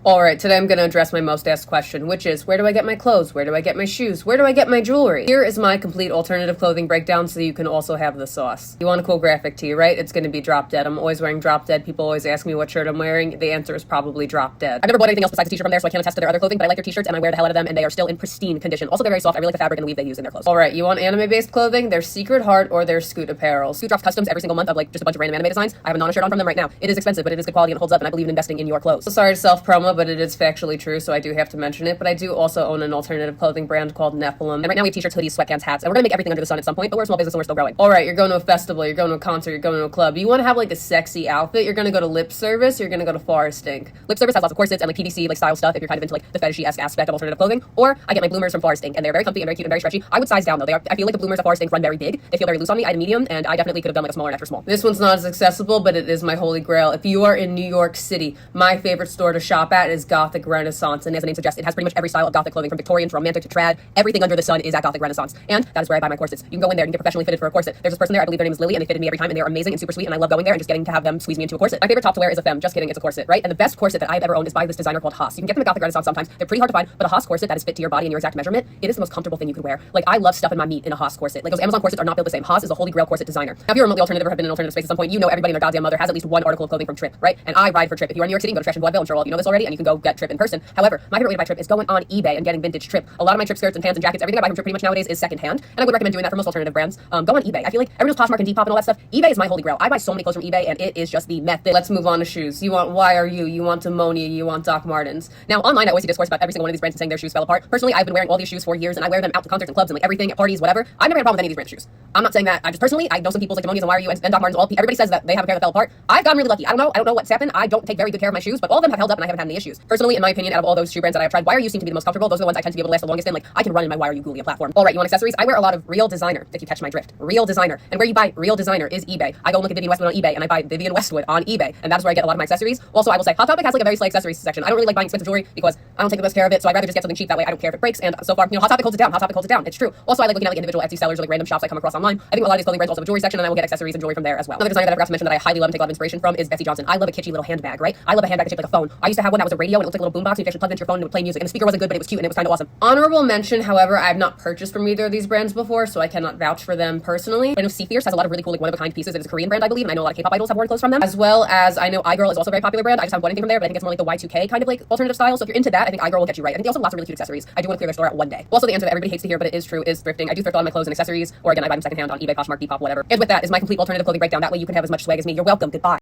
Alright, today I'm going to address my most asked question, which is, where do I get my clothes? Where do I get my shoes? Where do I get my jewelry? Here is my complete alternative clothing breakdown so you can also have the sauce. You want a cool graphic tee, right? It's going to be drop dead. I'm always wearing drop dead. People always ask me what shirt I'm wearing. The answer is probably drop dead. I've never bought anything else besides a t-shirt from there, so I can't attest to their other clothing, but I like their t-shirts and I wear the hell out of them and they are still in pristine condition. Also, they're very soft. I really like the fabric and the weave they use in their clothes. Alright, you want anime-based clothing? There's Secret Heart or there's Scoot Apparel. Scoot drops customs every single month of like just a bunch of random anime designs. I have a Nana shirt on from them right now. It is expensive, but it is good quality and it holds up and I believe in investing in your clothes. So sorry to self-promo, but it is factually true, so I do have to mention it. But I do also own an alternative clothing brand called Nephilim. And right now we have t-shirts, hoodies, sweatpants, hats, and we're gonna make everything under the sun at some point, but we're a small business and we're still growing. Alright, you're going to a festival, you're going to a concert, you're going to a club. You want to have like a sexy outfit, you're gonna go to Lip Service, you're gonna go to Forest Inc. Lip Service has lots of corsets and like PVC like style stuff if you're kind of into like the fetishy-esque aspect of alternative clothing. Or I get my bloomers from Forest Inc. and they're very comfy and very cute and very stretchy. I would size down though. I feel like the bloomers at Forest Inc. run very big. They feel very loose on me. I had a medium and I definitely could have done like a smaller and extra small. This one's not as accessible, but it is my holy grail. If you are in New York City, my favorite store to shop at is Gothic Renaissance, and as the name suggests, it has pretty much every style of Gothic clothing from Victorian to romantic to trad. Everything under the sun is at Gothic Renaissance, and that is where I buy my corsets. You can go in there and get professionally fitted for a corset. There's this person there, I believe their name is Lily, and they fitted me every time, and they're amazing and super sweet, and I love going there and just getting to have them squeeze me into a corset. My favorite top to wear is a femme. Just kidding, it's a corset, right? And the best corset that I've ever owned is by this designer called Haas. You can get them at Gothic Renaissance sometimes. They're pretty hard to find, but a Haas corset that is fit to your body and your exact measurement, it is the most comfortable thing you could wear. Like, I love stuffing my meat in a Haas corset. Like, those Amazon corsets are not built the same. Haas is a holy grail corset designer. Now, if you're remotely alternative or have been in alternative space at some point, you know everybody and their goddamn mother has at least one article of clothing from Trip, right? And I ride for Trip. If you are in New York City, go to Trash and Vaudeville. I'm sure all of you know this already, and you can go get Trip in person. However, my favorite way to buy Trip is going on eBay and getting vintage Trip. A lot of my Trip skirts and pants and jackets, everything I buy from Trip pretty much nowadays is secondhand, and I would recommend doing that for most alternative brands. Go on eBay. I feel like everyone's Poshmark and Depop and all that stuff. eBay is my holy grail. I buy so many clothes from eBay, and it is just the method. Let's move on to shoes. You want YRU, you want Demonia, you want Doc Martens. Now, online, I always see discourse about every single one of these brands and saying their shoes fell apart. Personally, I've been wearing all these shoes for years, and I wear them out to concerts and clubs and like everything, at parties, whatever. I've never had a problem with any of these brand shoes. I'm not saying that. I just personally, I know some people like Demonias and YRU and Doc Martens. Everybody says that they have a pair that fell apart. I've gotten really lucky. I don't know what's happened. I don't take very good care of my shoes, but all of them have held up, and I haven't had any issues. Personally, in my opinion, out of all those shoe brands that I've tried, YRU seem to be the most comfortable. Those are the ones I tend to be able to last the longest in. Like, I can run in my YRU Gulia platform. All right, you want accessories? I wear a lot of Real Designer, if you catch my drift. Real Designer. And where you buy Real Designer is eBay. I go and look at Vivian Westwood on eBay, and I buy Vivian Westwood on eBay, and that's where I get a lot of my accessories. Also, I will say, Hot Topic has like a very slight accessories section. I don't really like buying expensive jewelry because I don't take the best care of it, so I'd rather just get something cheap. That way I don't care if it breaks, and so far, Hot Topic holds it down. Hot Topic holds it down. It's true. Also, I like looking at like individual Etsy sellers or like random shops I come across online. I think a lot of these clothing brands also have a jewelry section, and I will get accessories and jewelry from there as well. Another designer that I forgot to mention that I highly love and take a lot of inspiration from is Betsy Johnson. I love a kitschy little handbag, right? I love a handbag that's shaped like a phone. I used to have one that was a radio and it looked like a little boombox, and you could actually plug it into your phone and it would play music. And the speaker wasn't good, but it was cute and it was kind of awesome. Honorable mention, however, I have not purchased from either of these brands before, so I cannot vouch for them personally. I know Sea Fierce has a lot of really cool, like one-of-a-kind pieces. It is a Korean brand, I believe, and I know a lot of K-pop idols have worn clothes from them. As well as I know iGirl is also a very popular brand. I just haven't bought anything from there, but I think it's more like the Y2K kind of like alternative style. So if you're into that, I think iGirl will get you right. I think they also have lots of really cute accessories. I do want to clear their store out one day. Also, the answer that everybody hates to hear, but it is true, is thrifting. I do thrift on my clothes and accessories, or again, I buy them secondhand on eBay, Poshmark, Depop, whatever. And with that is my complete alternative clothing breakdown. That way you can have as much swag as me. You're welcome. Goodbye.